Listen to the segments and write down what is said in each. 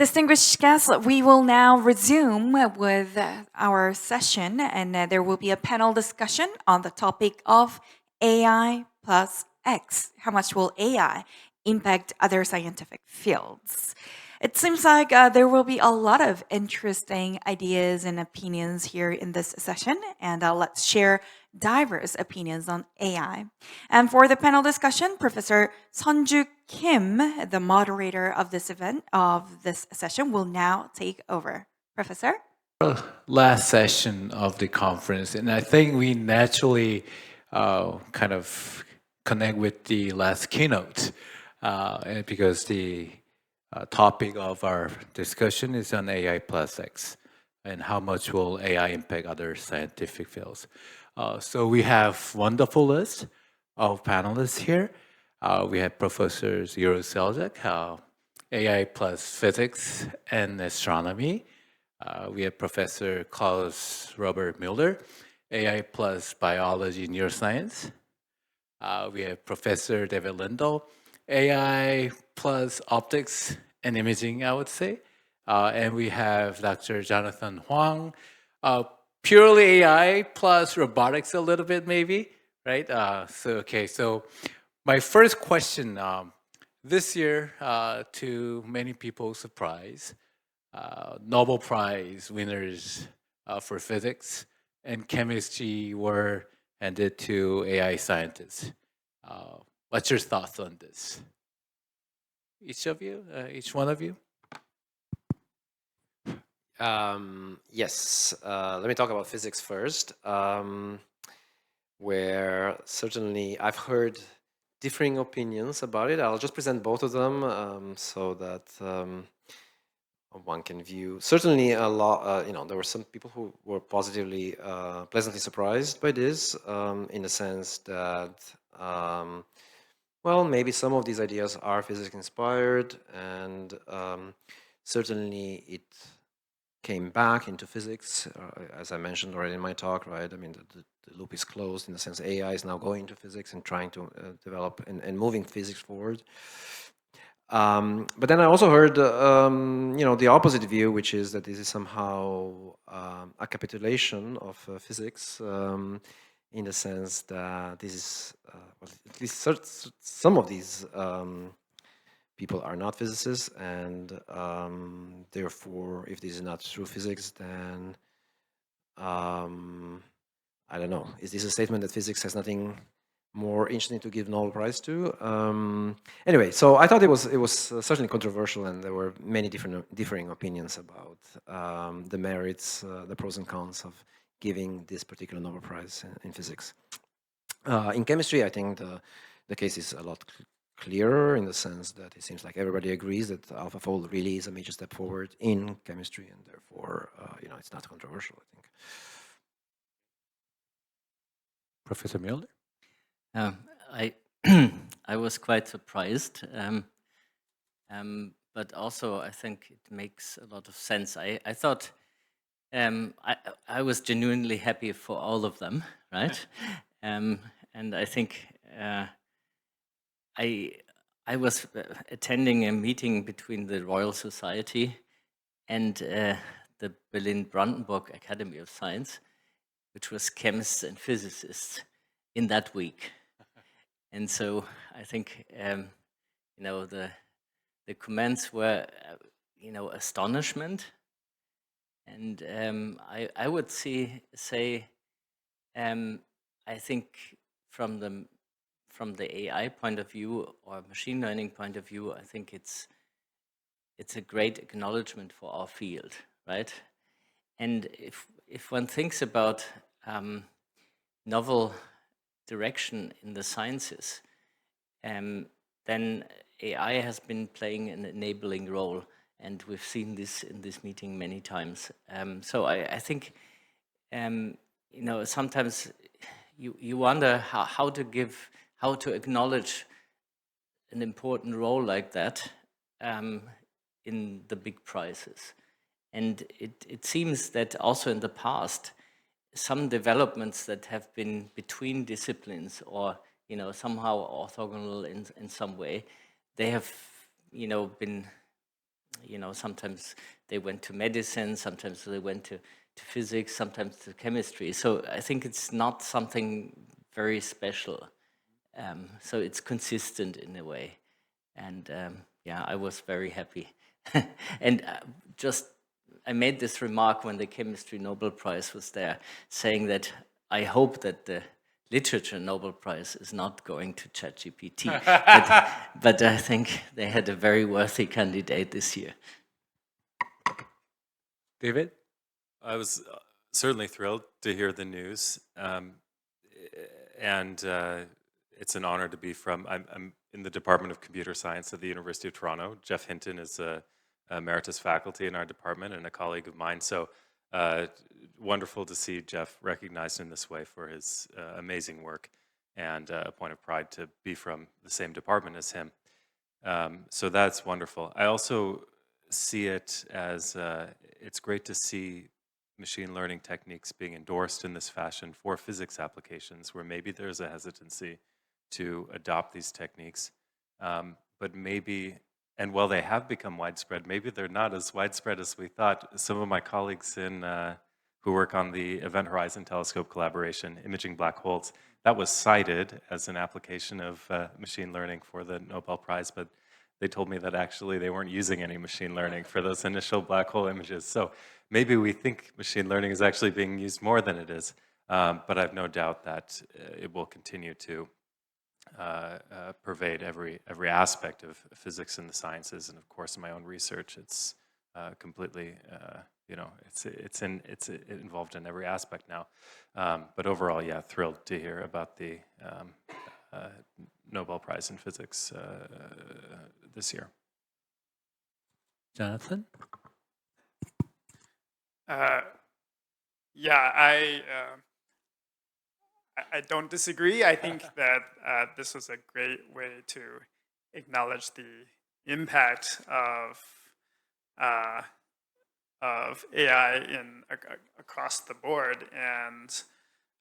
Distinguished guests, we will now resume with our session, and there will be a panel discussion on the topic of AI plus X. How much will AI impact other scientific fields? It seems like there will be a lot of interesting ideas and opinions here in this session, and let's share diverse opinions on AI. And for the panel discussion, Professor Seon Joo Kim, the moderator of this event, of this session, will now take over. Professor? Last session of the conference, and I think we naturally kind of connect with the last keynote, and because the topic of our discussion is on AI plus X, and how much will AI impact other scientific fields. So we have wonderful list of panelists here. We have Professors Uros Seljak, AI plus physics and astronomy. We have Professor Klaus-Robert Müller, AI plus biology and neuroscience. We have Professor David Lindell, AI plus optics and imaging, I would say. And we have Dr. Jonathan Huang, purely AI plus robotics a little bit maybe, right? So my first question this year, to many people's surprise, Nobel Prize winners for physics and chemistry were handed to AI scientists. What's your thoughts on this? Each one of you? Yes, let me talk about physics first, where certainly I've heard differing opinions about it. I'll just present both of them so that one can view. Certainly a lot, there were some people who were positively, pleasantly surprised by this, in the sense that, well, maybe some of these ideas are physics inspired, and certainly it came back into physics, as I mentioned already in my talk, right? I mean, the loop is closed in the sense AI is now going to physics and trying to develop and moving physics forward. But then I also heard, the opposite view, which is that this is somehow a capitulation of physics, in the sense that this is, well, at least some of these people are not physicists, and therefore, if this is not true physics, then I don't know. Is this a statement that physics has nothing more interesting to give Nobel Prize to? Anyway, so I thought it was certainly controversial, and there were many differing opinions about the merits, the pros and cons of giving this particular Nobel Prize in physics. In chemistry, I think the case is a lot clearer, in the sense that it seems like everybody agrees that AlphaFold really is a major step forward in chemistry, and therefore, it's not controversial, I think. Professor Müller? I was quite surprised, but also I think it makes a lot of sense. I thought I was genuinely happy for all of them, right? And I think I was attending a meeting between the Royal Society and the Berlin-Brandenburg Academy of Science, which was chemists and physicists in that week. And so I think, the comments were, astonishment. And I would say, I think from the AI point of view or machine learning point of view, I think it's a great acknowledgement for our field, right? And if one thinks about novel direction in the sciences, then AI has been playing an enabling role, and we've seen this in this meeting many times. So I think, sometimes you wonder how to acknowledge an important role like that in the big prizes. And it seems that also in the past, some developments that have been between disciplines or somehow orthogonal in some way, they have been you know, sometimes they went to medicine, sometimes they went to physics, sometimes to chemistry. So I think it's not something very special. So it's consistent in a way. And yeah, I was very happy. And I made this remark when the Chemistry Nobel Prize was there, saying that I hope that the Literature Nobel Prize is not going to ChatGPT. but I think they had a very worthy candidate this year. David? I was certainly thrilled to hear the news. And it's an honor to be from, I'm in the Department of Computer Science at the University of Toronto. Geoff Hinton is a emeritus faculty in our department and a colleague of mine. So wonderful to see Geoff recognized in this way for his amazing work, and a point of pride to be from the same department as him. So that's wonderful. I also see it as, it's great to see machine learning techniques being endorsed in this fashion for physics applications, where maybe there's a hesitancy to adopt these techniques. But maybe, and while they have become widespread, maybe they're not as widespread as we thought. Some of my colleagues who work on the Event Horizon Telescope collaboration, imaging black holes, that was cited as an application of machine learning for the Nobel Prize, but they told me that actually they weren't using any machine learning for those initial black hole images. So maybe we think machine learning is actually being used more than it is, but I have no doubt that it will continue to pervade every aspect of physics and the sciences, and of course in my own research, it's completely, you know, it's involved in every aspect now. But overall, yeah, thrilled to hear about the Nobel Prize in Physics this year. Jonathan? Yeah, I don't disagree. I think that this was a great way to acknowledge the impact of AI across the board, and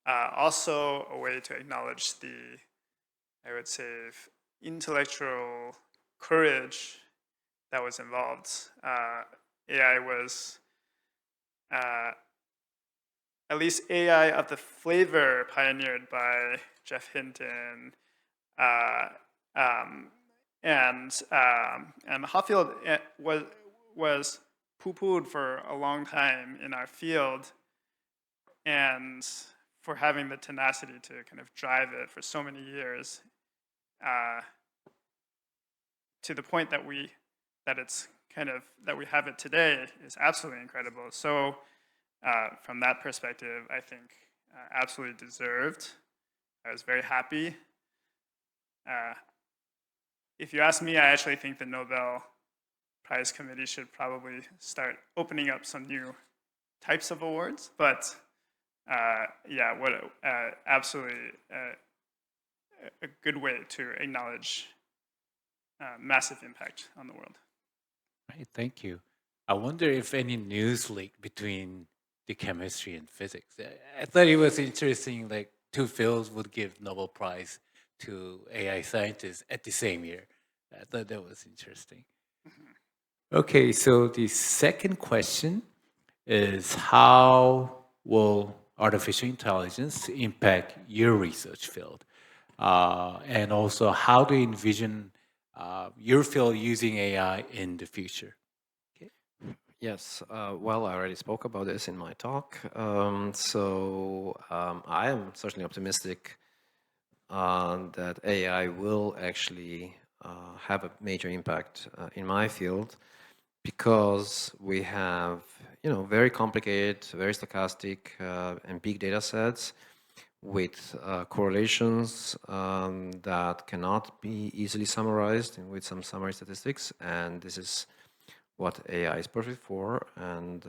also a way to acknowledge the, I would say, intellectual courage that was involved. AI was, at least AI of the flavor pioneered by Geoff Hinton, and Hopfield was poo-pooed for a long time in our field, and for having the tenacity to kind of drive it for so many years, to the point that we have it today is absolutely incredible. So from that perspective, I think absolutely deserved. I was very happy. If you ask me, I actually think the Nobel Prize Committee should probably start opening up some new types of awards. But yeah, absolutely a good way to acknowledge massive impact on the world. Right, thank you. I wonder if any news leak between the chemistry and physics. I thought it was interesting, like two fields would give Nobel Prize to AI scientists at the same year. I thought that was interesting. Okay, so the second question is, how will artificial intelligence impact your research field? And also, how do you envision your field using AI in the future? Yes, well, I already spoke about this in my talk. I am certainly optimistic that AI will actually have a major impact in my field, because we have, very complicated, very stochastic and big data sets with correlations that cannot be easily summarized with some summary statistics, and this is what AI is perfect for. And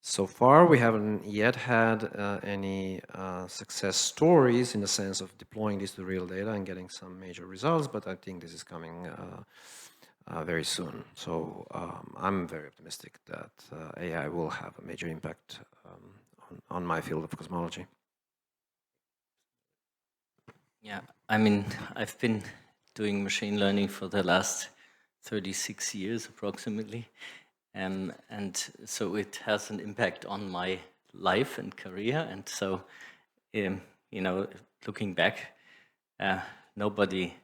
so far, we haven't yet had any success stories in the sense of deploying this to real data and getting some major results, but I think this is coming very soon. So I'm very optimistic that AI will have a major impact on my field of cosmology. Yeah, I mean, I've been doing machine learning for the last 36 years approximately. And so it has an impact on my life and career. And so, you know, looking back, nobody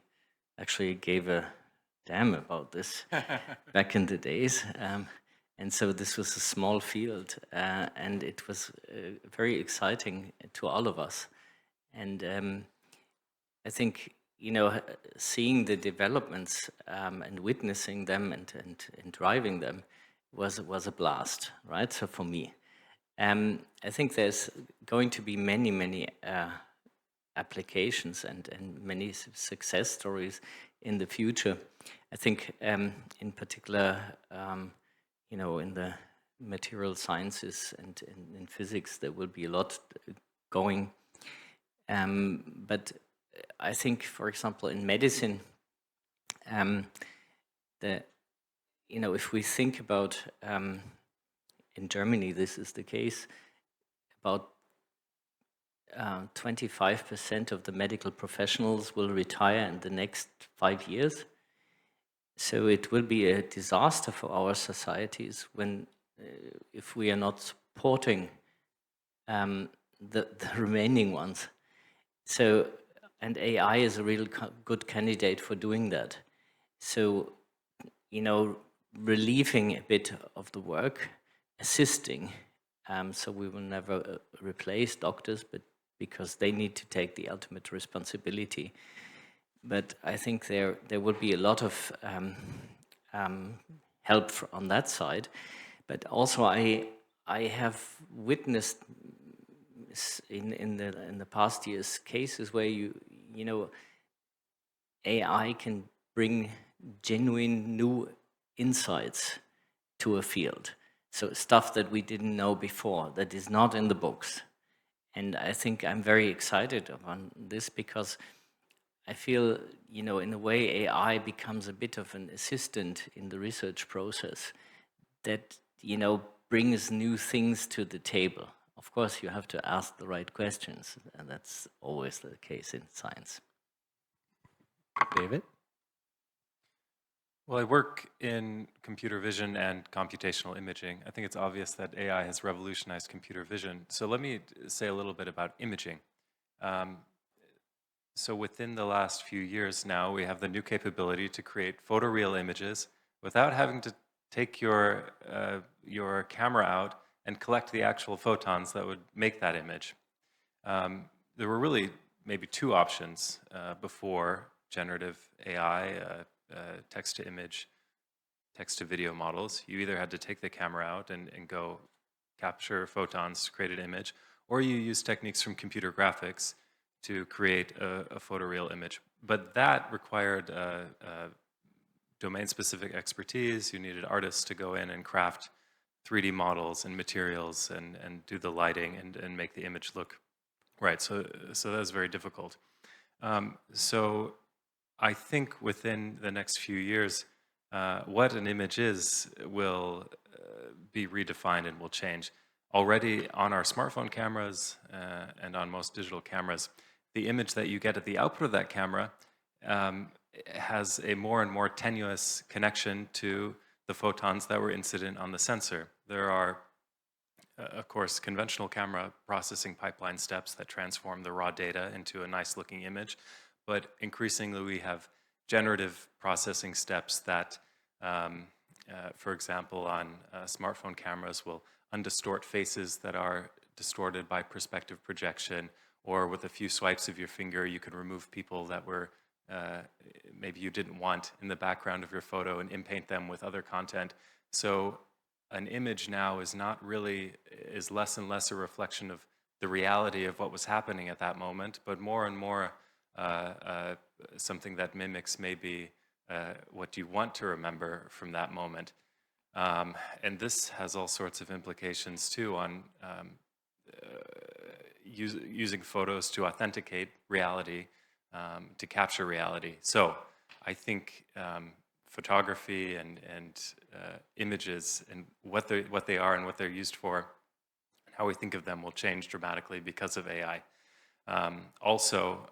actually gave a damn about this back in the days. And so this was a small field, and it was very exciting to all of us. And I think, you know, seeing the developments and witnessing them and driving them was a blast, right? So for me, I think there's going to be many applications and many success stories in the future. I think in particular, you know, in the material sciences and in physics, there will be a lot going. But I think, for example, in medicine, you know, if we think about in Germany, this is the case, about 25% of the medical professionals will retire in the next 5 years. So it will be a disaster for our societies when, if we are not supporting the remaining ones. So, and AI is a real good candidate for doing that. So, you know, relieving a bit of the work, assisting. So we will never replace doctors, but because they need to take the ultimate responsibility. But I think there will be a lot of help on that side. But also, I have witnessed in the past years cases where you know, AI can bring genuine new insights to a field. So stuff that we didn't know before, that is not in the books. And I think I'm very excited about this because I feel, you know, in a way AI becomes a bit of an assistant in the research process that, you know, brings new things to the table. Of course, you have to ask the right questions, and that's always the case in science. David? Well, I work in computer vision and computational imaging. I think it's obvious that AI has revolutionized computer vision. So let me say a little bit about imaging. So within the last few years now, we have the new capability to create photoreal images without having to take your camera out and collect the actual photons that would make that image. There were really maybe two options before generative AI, text-to-image, text-to-video models. You either had to take the camera out and go capture photons to create an image, or you use techniques from computer graphics to create a photoreal image. But that required domain-specific expertise. You needed artists to go in and craft 3D models and materials and do the lighting and make the image look right. So that was very difficult. So I think within the next few years, what an image is will be redefined and will change. Already on our smartphone cameras and on most digital cameras, the image that you get at the output of that camera has a more and more tenuous connection to the photons that were incident on the sensor. There are, of course, conventional camera processing pipeline steps that transform the raw data into a nice looking image, but increasingly we have generative processing steps that, for example, on smartphone cameras will undistort faces that are distorted by perspective projection, or with a few swipes of your finger you can remove people that were maybe you didn't want in the background of your photo and inpaint them with other content. So an image now is less and less a reflection of the reality of what was happening at that moment, but more and more something that mimics maybe what you want to remember from that moment. And this has all sorts of implications too on using photos to authenticate reality, to capture reality. So I think photography and images and what they are and what they're used for, and how we think of them will change dramatically because of AI. Also,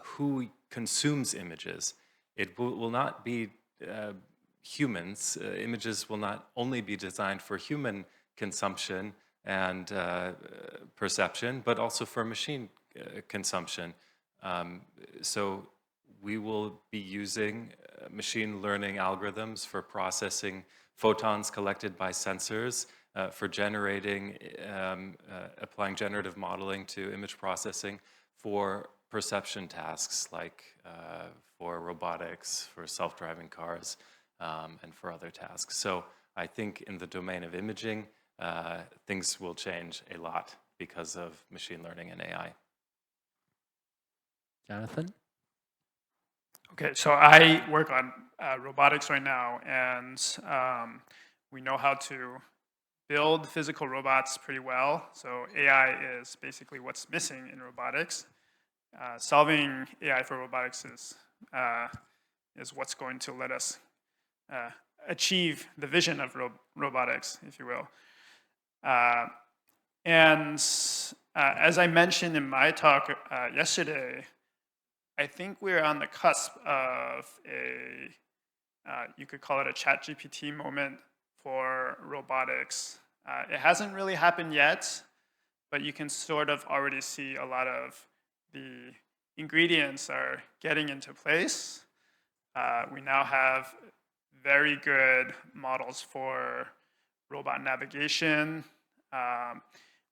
who consumes images? It will not be humans. Images will not only be designed for human consumption and perception, but also for machine consumption. So we will be using machine learning algorithms for processing photons collected by sensors, for generating, applying generative modeling to image processing for perception tasks like for robotics, for self-driving cars, and for other tasks. So I think in the domain of imaging, things will change a lot because of machine learning and AI. Jonathan? Okay, so I work on robotics right now, and we know how to build physical robots pretty well. So AI is basically what's missing in robotics. Solving AI for robotics is what's going to let us achieve the vision of robotics, if you will. And as I mentioned in my talk yesterday, I think we're on the cusp of a, you could call it a ChatGPT moment for robotics. It hasn't really happened yet, but you can sort of already see a lot of the ingredients are getting into place. We now have very good models for robot navigation.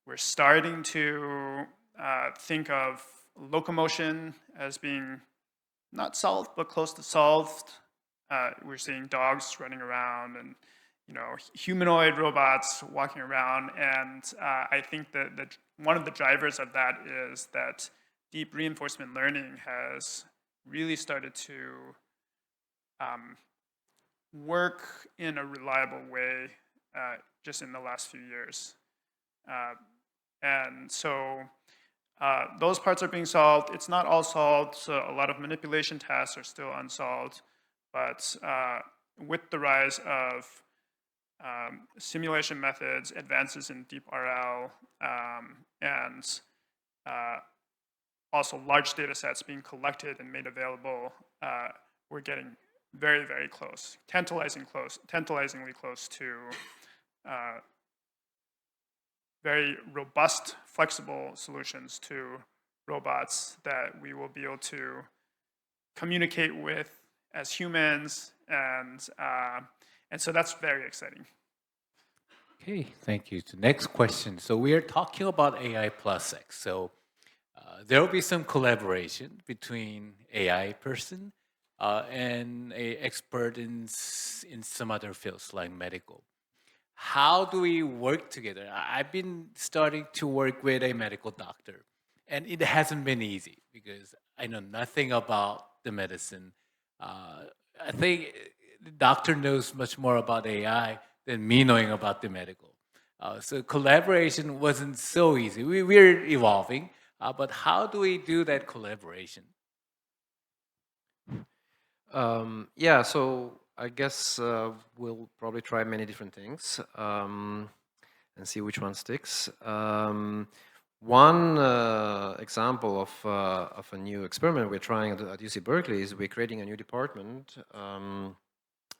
We're starting to think of locomotion as being not solved, but close to solved. We're seeing dogs running around and humanoid robots walking around. And I think that one of the drivers of that is that deep reinforcement learning has really started to work in a reliable way just in the last few years. And so those parts are being solved. It's not all solved, so a lot of manipulation tasks are still unsolved. But with the rise of simulation methods, advances in deep RL, and also large data sets being collected and made available, we're getting very, very close, tantalizingly close to very robust, flexible solutions to robots that we will be able to communicate with as humans, and so that's very exciting. Okay, thank you. The next question. So we are talking about AI plus X. So there will be some collaboration between AI person and a expert in some other fields like medical. How do we work together? I've been starting to work with a medical doctor, and it hasn't been easy because I know nothing about the medicine. I think the doctor knows much more about AI than me knowing about the medical. So collaboration wasn't so easy. We're evolving, but how do we do that collaboration? Yeah, so I guess we'll probably try many different things and see which one sticks. One example of a new experiment we're trying at UC Berkeley is we're creating a new department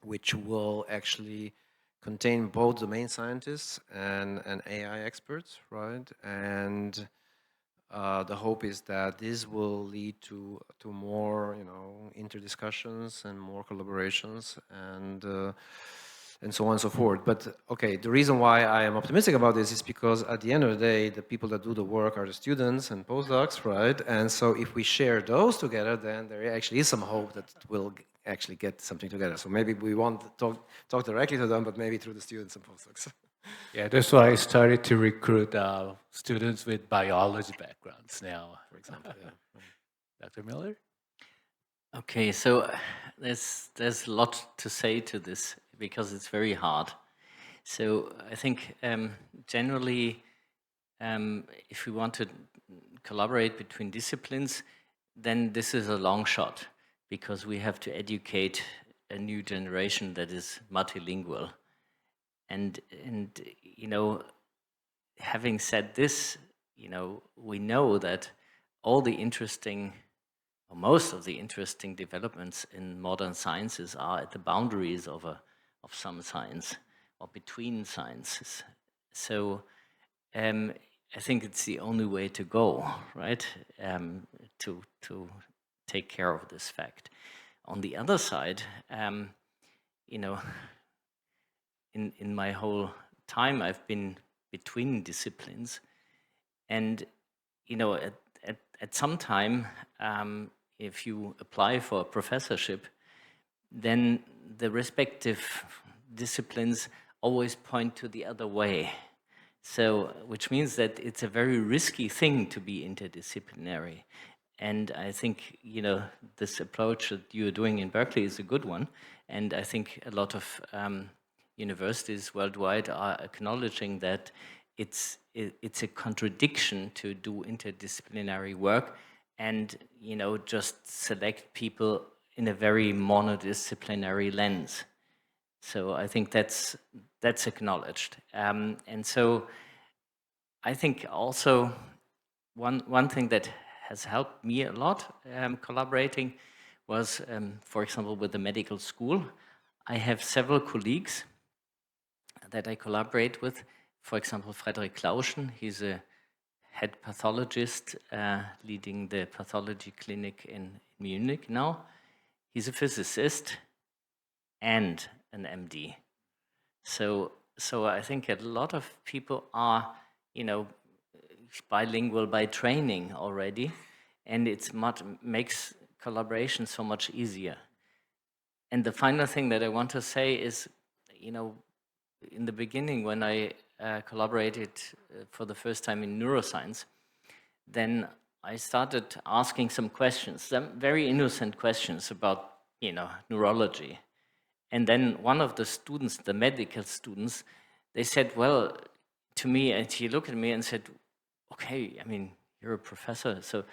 which will actually contain both domain scientists and AI experts, right? And the hope is that this will lead to more, interdiscussions and more collaborations and so on and so forth. But okay, the reason why I am optimistic about this is because at the end of the day, the people that do the work are the students and postdocs, right? And so if we share those together, then there actually is some hope that we'll actually get something together. So maybe we won't talk directly to them, but maybe through the students and postdocs. Yeah, that's why I started to recruit students with biology backgrounds now, For example, yeah. Dr. Müller? Okay, so there's a lot to say to this because it's very hard. So I think generally, if we want to collaborate between disciplines, then this is a long shot because we have to educate a new generation that is multilingual. And having said this, we know that all the interesting most of the interesting developments in modern sciences are at the boundaries of some science or between sciences. So I think it's the only way to go, right? To take care of this fact. On the other side, you know, in my whole time, I've been between disciplines, and you know, at some time, if you apply for a professorship, then the respective disciplines always point to the other way. So, which means that it's a very risky thing to be interdisciplinary. And I think, you know, this approach that you're doing in Berkeley is a good one. And I think a lot of universities worldwide are acknowledging that it's a contradiction to do interdisciplinary work and, you know, just select people in a very monodisciplinary lens. So I think that's acknowledged. And so I think also one thing that has helped me a lot collaborating was, for example, with the medical school. I have several colleagues that I collaborate with. For example, Frederick Klauschen, he's a head pathologist leading the pathology clinic in Munich now. He's a physicist and an MD. So I think a lot of people are, you know, bilingual by training already, and it's makes collaboration so much easier. And the final thing that I want to say is, you know, in the beginning when I collaborated for the first time in neuroscience, then I started asking some questions, some very innocent questions about, you know, neurology. And then one of the students, the medical students, they said, well, to me, and he looked at me and said, okay, I mean, you're a professor, so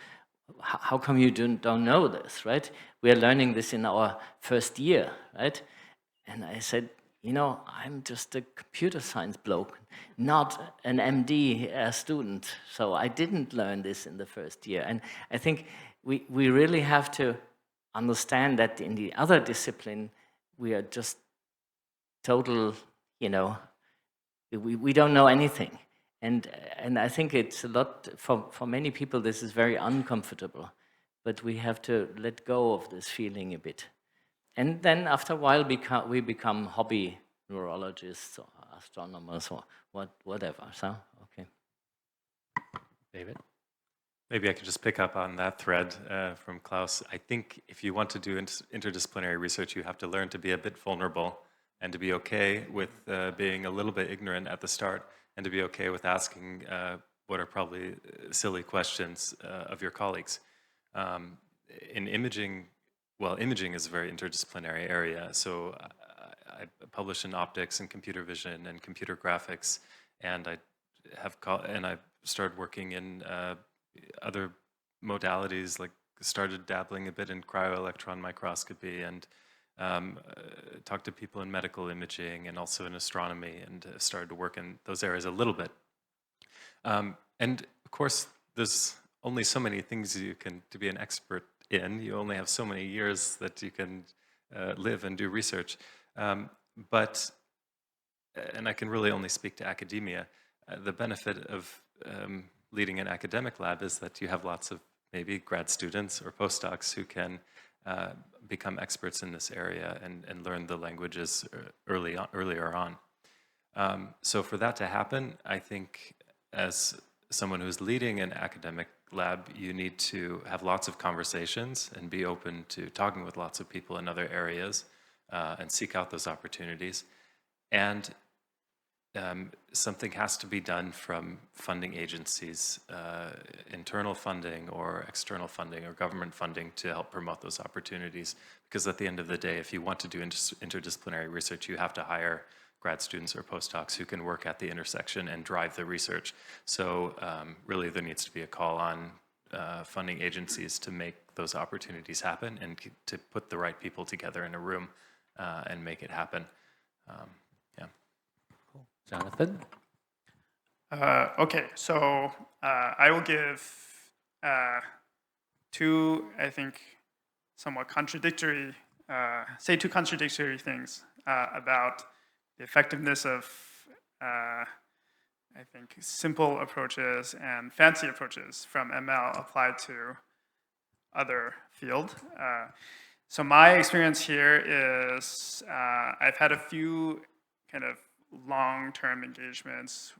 how come you don't know this, right? We are learning this in our first year, right? And I said, you know, I'm just a computer science bloke, not an MD student. So I didn't learn this in the first year. And I think we really have to understand that in the other discipline, we are just total, you know, we don't know anything. And I think it's a lot, for many people, this is very uncomfortable. But we have to let go of this feeling a bit. And then after a while, we become hobby neurologists or astronomers or whatever. So, okay. David? Maybe I could just pick up on that thread from Klaus. I think if you want to do interdisciplinary research, you have to learn to be a bit vulnerable and to be okay with being a little bit ignorant at the start and to be okay with asking what are probably silly questions of your colleagues. In imaging, well, imaging is a very interdisciplinary area. So I publish in optics and computer vision and computer graphics, and I started working in other modalities, like started dabbling a bit in cryo-electron microscopy and talked to people in medical imaging and also in astronomy, and started to work in those areas a little bit. And of course, there's only so many things to be an expert in. You only have so many years that you can live and do research. And I can really only speak to academia. The benefit of leading an academic lab is that you have lots of maybe grad students or postdocs who can become experts in this area and learn the languages earlier on. So for that to happen, I think as someone who's leading an academic lab, you need to have lots of conversations and be open to talking with lots of people in other areas and seek out those opportunities. And something has to be done from funding agencies, internal funding or external funding or government funding to help promote those opportunities. Because at the end of the day, if you want to do interdisciplinary research, you have to hire grad students or postdocs who can work at the intersection and drive the research. So really there needs to be a call on funding agencies to make those opportunities happen and to put the right people together in a room and make it happen. Yeah. Cool. Jonathan? Okay, so I will give two, I think, somewhat contradictory, say two contradictory things about the effectiveness of, I think, simple approaches and fancy approaches from ML applied to other field. So my experience here is I've had a few kind of long-term engagements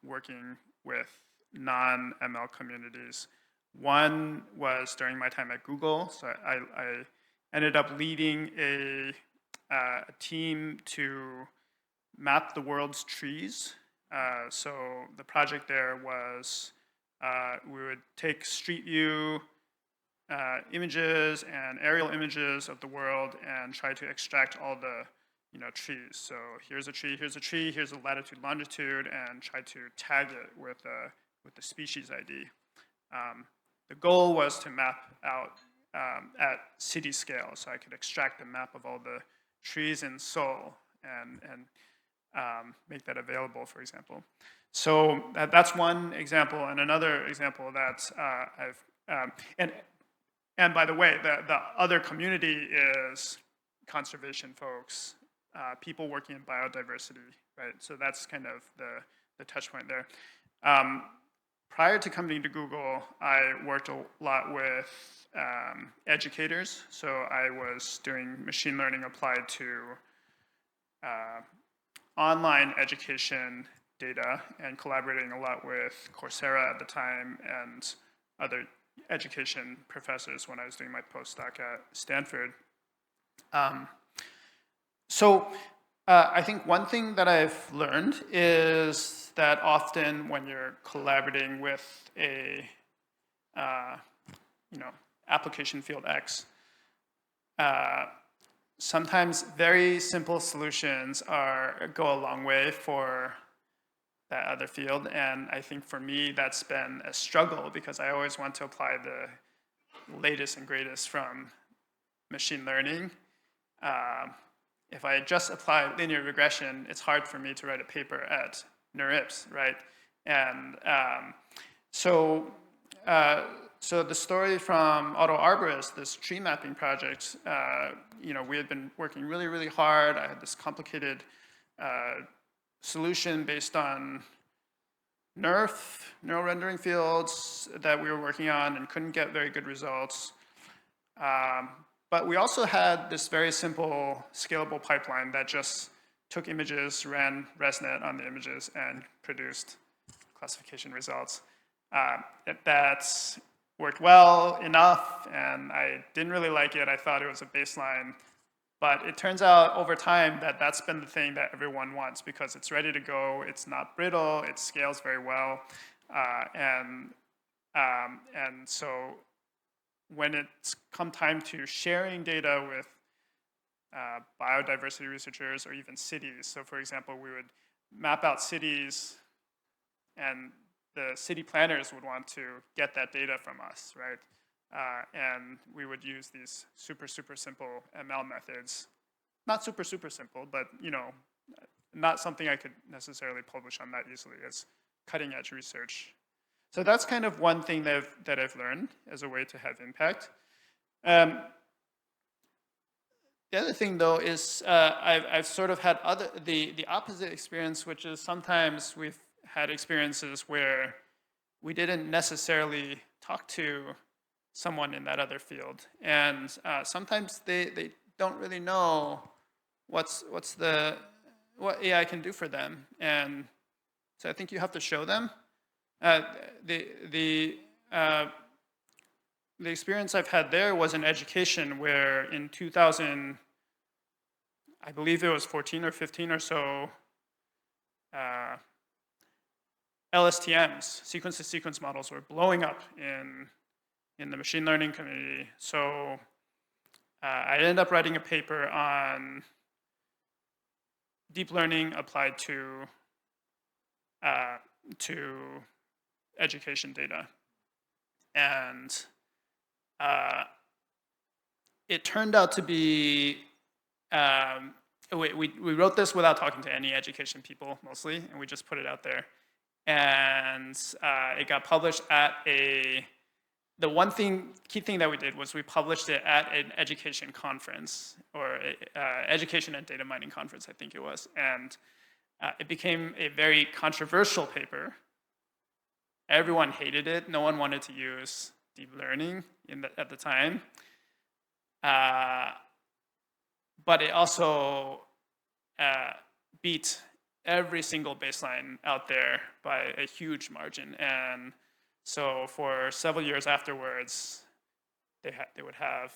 working with non-ML communities. One was during my time at Google. So I ended up leading a team to map the world's trees. So the project there was we would take street view images and aerial images of the world and try to extract all the trees. So here's a tree, here's a latitude, longitude, and try to tag it with the species ID. The goal was to map out at city scale, so I could extract a map of all the trees in Seoul and make that available, for example. So that's one example, and another example that and by the way, the other community is conservation folks, people working in biodiversity, right? So that's kind of the touch point there. Prior to coming to Google, I worked a lot with educators. So I was doing machine learning applied to online education data and collaborating a lot with Coursera at the time and other education professors when I was doing my postdoc at Stanford. So I think one thing that I've learned is that often when you're collaborating with a application field X, sometimes very simple solutions go a long way for that other field, and I think for me that's been a struggle because I always want to apply the latest and greatest from machine learning. If I just apply linear regression, it's hard for me to write a paper at NeurIPS, right? And so the story from Auto Arborist, this tree mapping project, we had been working really, really hard. I had this complicated solution based on NeRF, neural rendering fields, that we were working on and couldn't get very good results. But we also had this very simple scalable pipeline that just took images, ran ResNet on the images, and produced classification results. That worked well enough, and I didn't really like it. I thought it was a baseline. But it turns out over time that that's been the thing that everyone wants because it's ready to go, it's not brittle, it scales very well. And so when it's come time to sharing data with biodiversity researchers or even cities, so for example, we would map out cities and the city planners would want to get that data from us, right? And we would use these super, super simple ML methods. Not super, super simple, but not something I could necessarily publish on that easily as cutting edge research. So that's kind of one thing that I've learned as a way to have impact. The other thing though is I've sort of had the opposite experience, which is sometimes we've had experiences where we didn't necessarily talk to someone in that other field, and sometimes they don't really know what AI can do for them, and so I think you have to show them. The experience I've had there was in education, where in 2000, I believe it was 14 or 15 or so, LSTMs, sequence-to-sequence models, were blowing up in the machine learning community. So I ended up writing a paper on deep learning applied to education data. And it turned out to be, we wrote this without talking to any education people mostly, and we just put it out there. And it got published at a the one key thing that we did was we published it at an education conference, or education and data mining conference, I think it was. And it became a very controversial paper. Everyone hated it. No one wanted to use deep learning at the time. But it also beat every single baseline out there by a huge margin. And so for several years afterwards, they would have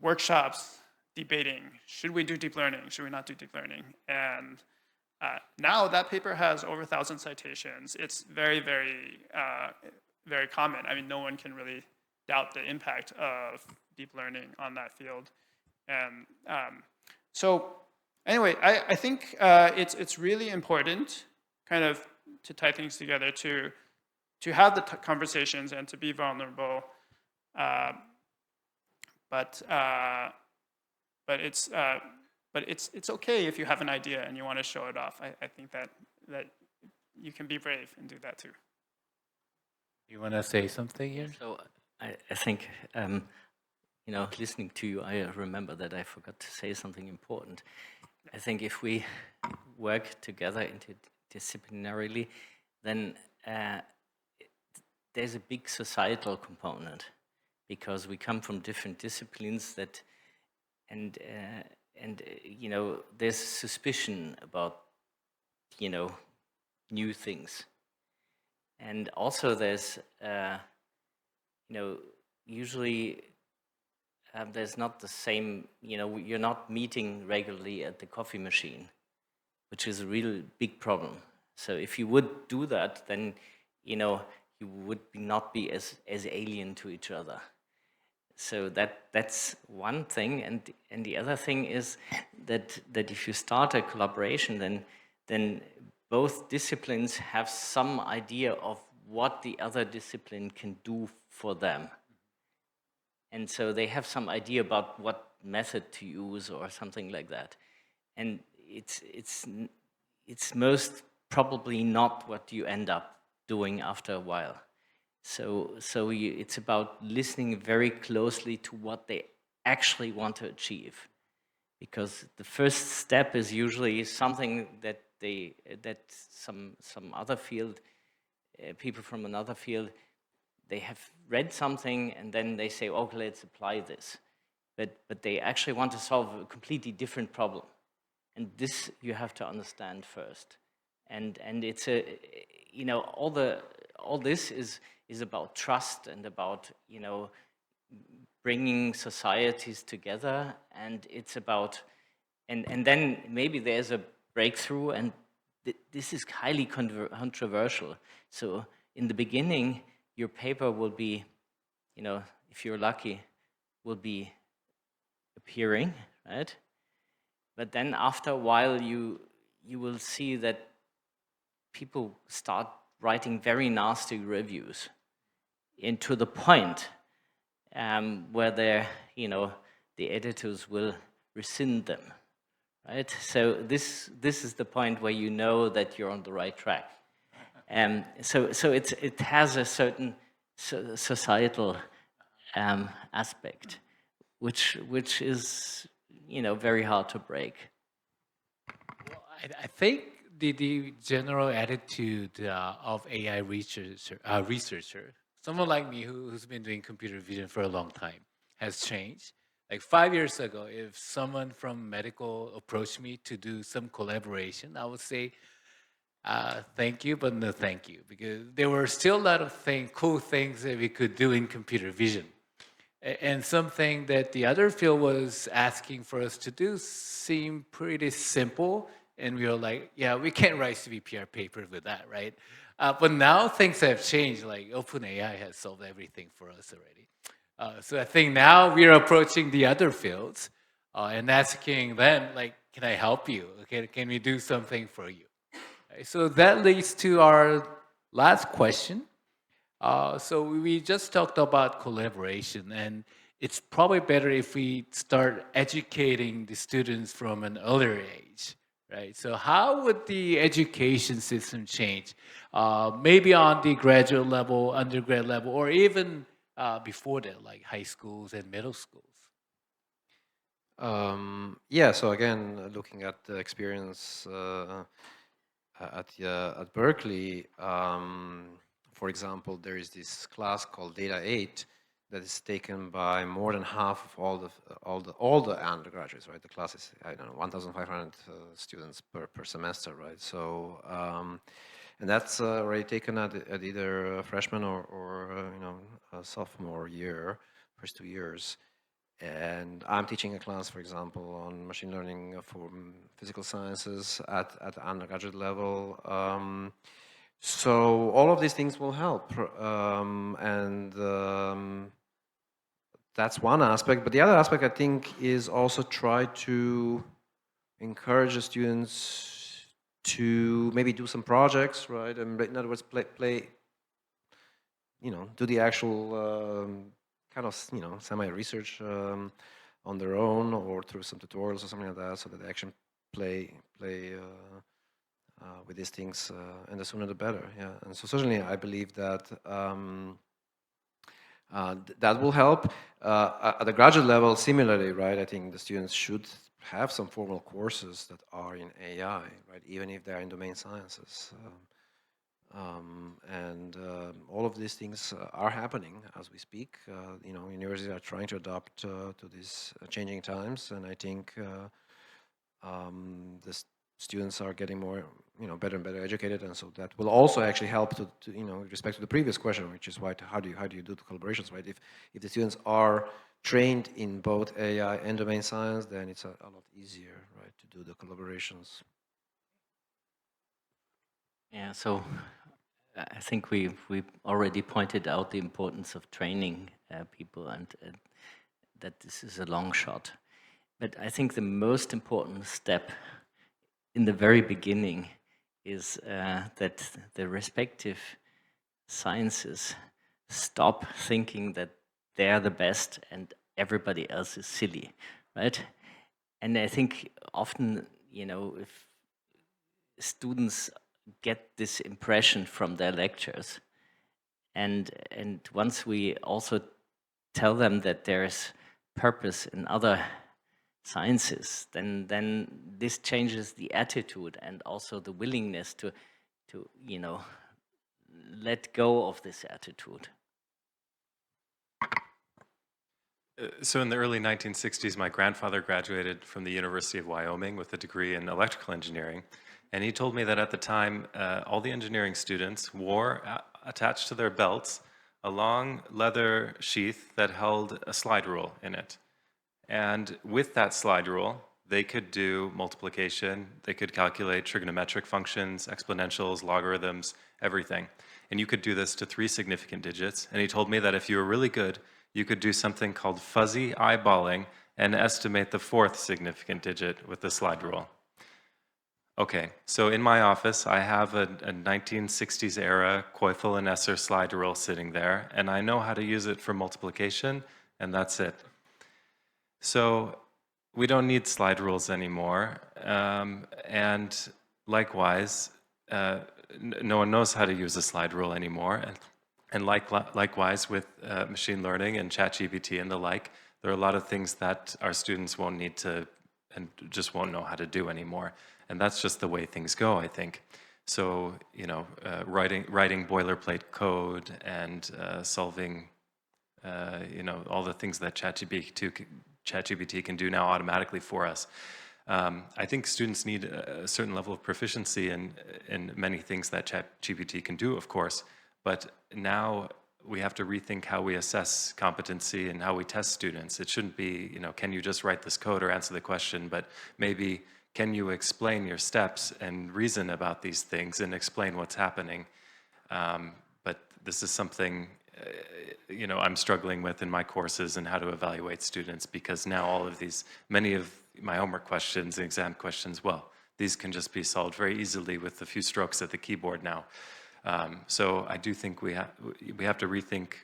workshops debating, should we do deep learning? Should we not do deep learning? And now that paper has over 1,000 citations. It's very, very, very common. I mean, no one can really doubt the impact of deep learning on that field. And so anyway, I think it's really important kind of to tie things together, to have the conversations and to be vulnerable. But it's okay if you have an idea and you want to show it off. I think that you can be brave and do that too. You want to say something here? So I think, listening to you, I remember that I forgot to say something important. I think if we work together interdisciplinarily, then there's a big societal component, because we come from different disciplines and there's suspicion about, new things. And also there's, usually there's not the same, you're not meeting regularly at the coffee machine, which is a real big problem. So if you would do that, then, you would not be as alien to each other. So that's one thing, and the other thing is that if you start a collaboration, then both disciplines have some idea of what the other discipline can do for them, and so they have some idea about what method to use or something like that, and it's most probably not what you end up doing after a while. So it's about listening very closely to what they actually want to achieve, because the first step is usually something that some other field, people from another field, they have read something and then they say, okay, let's apply this, but they actually want to solve a completely different problem, and this you have to understand first, and it's all this is about trust and about, bringing societies together, and it's about, and then maybe there's a breakthrough, and this is highly controversial. So in the beginning, your paper will be, if you're lucky, will be appearing, right? But then after a while, you will see that people start writing very nasty reviews, and to the point where the editors will rescind them, right? So this is the point where you know that you're on the right track. So it has a certain societal aspect, which is very hard to break. Well, I think the general attitude of AI researcher, someone like me who's been doing computer vision for a long time, has changed. Like 5 years ago, if someone from medical approached me to do some collaboration, I would say, thank you, but no thank you, because there were still a lot of cool things that we could do in computer vision. And something that the other field was asking for us to do seemed pretty simple. And we were like, yeah, we can't write CVPR paper with that, right? But now things have changed, like OpenAI has solved everything for us already. So I think now we're approaching the other fields and asking them, like, can I help you? Okay, can we do something for you? So that leads to our last question. So we just talked about collaboration, and it's probably better if we start educating the students from an earlier age. Right. So how would the education system change? Maybe on the graduate level, undergrad level, or even before that, like high schools and middle schools? Yeah, so again, looking at the experience at Berkeley, for example, there is this class called Data 8 that is taken by more than half of all the undergraduates, right? The class is, I don't know, 1,500 students per semester, right? So and that's already taken at either a freshman or a sophomore year, first 2 years. And I'm teaching a class, for example, on machine learning for physical sciences at the undergraduate level. So all of these things will help. That's one aspect. But the other aspect, I think, is also try to encourage the students to maybe do some projects, right? And in other words, play do the actual kind of, semi-research on their own or through some tutorials or something like that, so that they actually play with these things, and the sooner the better. Yeah, and so certainly I believe that that will help. At the graduate level, similarly, right? I think the students should have some formal courses that are in AI, right? Even if they're in domain sciences. All of these things are happening as we speak. Universities are trying to adapt to these changing times, and I think the students are getting more, better and better educated, and so that will also actually help to with respect to the previous question, which is how do you do the collaborations, right? If the students are trained in both AI and domain science, then it's a lot easier, right, to do the collaborations. Yeah, so I think we already pointed out the importance of training people and that this is a long shot. But I think the most important step in the very beginning is that the respective sciences stop thinking that they're the best and everybody else is silly, right? And I think often, if students get this impression from their lectures, and once we also tell them that there's purpose in other sciences, then this changes the attitude and also the willingness to let go of this attitude. So in the early 1960s, my grandfather graduated from the University of Wyoming with a degree in electrical engineering. And he told me that at the time, all the engineering students wore, attached to their belts, a long leather sheath that held a slide rule in it. And with that slide rule, they could do multiplication, they could calculate trigonometric functions, exponentials, logarithms, everything. And you could do this to 3 significant digits. And he told me that if you were really good, you could do something called fuzzy eyeballing and estimate the 4th significant digit with the slide rule. Okay, so in my office, I have a 1960s era Koeffel and Esser slide rule sitting there, and I know how to use it for multiplication, and that's it. So we don't need slide rules anymore, and likewise, no one knows how to use a slide rule anymore, and likewise with machine learning and ChatGPT and the like, there are a lot of things that our students won't need to and just won't know how to do anymore. And that's just the way things go, I think. So, writing boilerplate code and solving, all the things that ChatGPT can do now automatically for us. I think students need a certain level of proficiency in many things that ChatGPT can do, of course, but now we have to rethink how we assess competency and how we test students. It shouldn't be, can you just write this code or answer the question, but maybe can you explain your steps and reason about these things and explain what's happening? But this is something, I'm struggling with in my courses and how to evaluate students, because now many of my homework questions and exam questions, well, these can just be solved very easily with a few strokes at the keyboard now. So I do think we have to rethink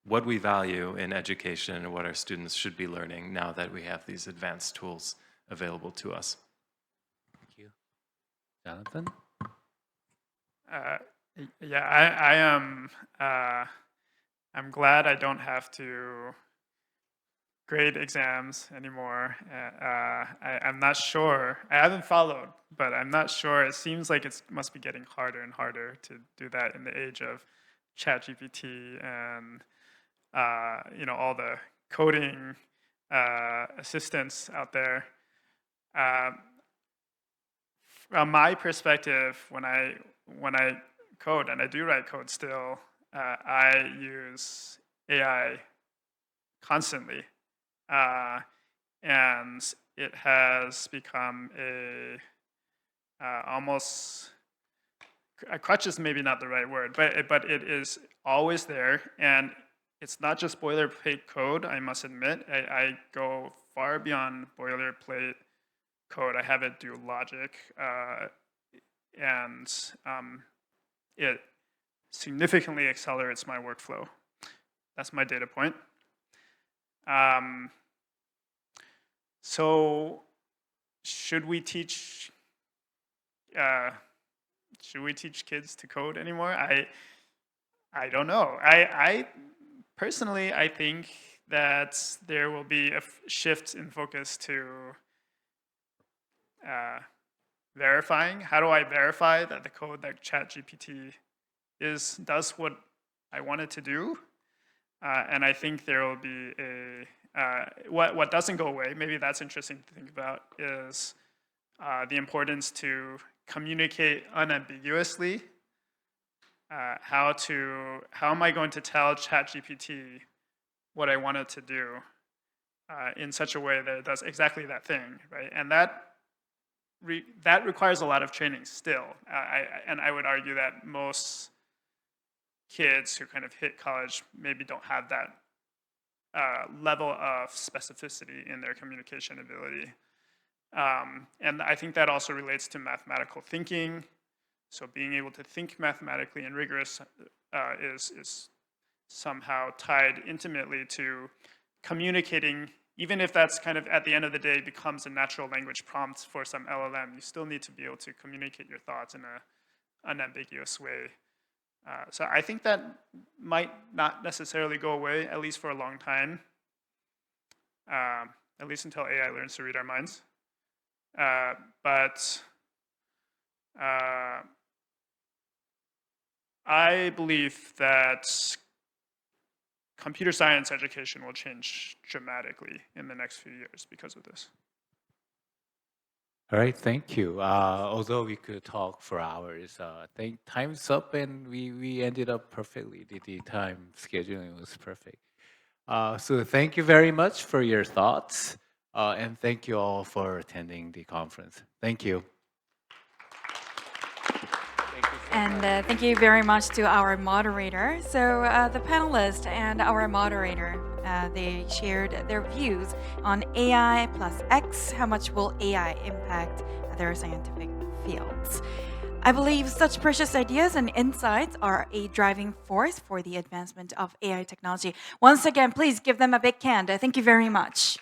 what we value in education and what our students should be learning now that we have these advanced tools available to us. Thank you. Jonathan? Yeah, I am I'm glad I don't have to grade exams anymore. I'm not sure. I haven't followed, but I'm not sure. It seems like it must be getting harder and harder to do that in the age of ChatGPT and all the coding assistants out there. From my perspective, when I code, and I do write code still, I use AI constantly, and it has become almost a crutch is maybe not the right word, but it is always there, and it's not just boilerplate code. I must admit, I go far beyond boilerplate code. I have it do logic, and it significantly accelerates my workflow. That's my data point. So, should we teach kids to code anymore? I don't know. I personally, I think that there will be a shift in focus to verifying. How do I verify that the code that ChatGPT does what I want it to do? And I think there will be what doesn't go away, maybe that's interesting to think about, is the importance to communicate unambiguously. How am I going to tell ChatGPT what I want it to do in such a way that it does exactly that thing, right? And that requires a lot of training still. And I would argue that most kids who kind of hit college maybe don't have that level of specificity in their communication ability. And I think that also relates to mathematical thinking. So being able to think mathematically and rigorous is somehow tied intimately to communicating, even if that's kind of at the end of the day becomes a natural language prompt for some LLM, you still need to be able to communicate your thoughts in an unambiguous way. So I think that might not necessarily go away, at least for a long time, at least until AI learns to read our minds. But I believe that computer science education will change dramatically in the next few years because of this. All right, thank you. Although we could talk for hours, I think time's up and we ended up perfectly. The time scheduling was perfect. So thank you very much for your thoughts, and thank you all for attending the conference. Thank you. And thank you very much to our moderator. So the panelists and our moderator, they shared their views on AI plus X. How much will AI impact their scientific fields? I believe such precious ideas and insights are a driving force for the advancement of AI technology. Once again, please give them a big hand. Thank you very much.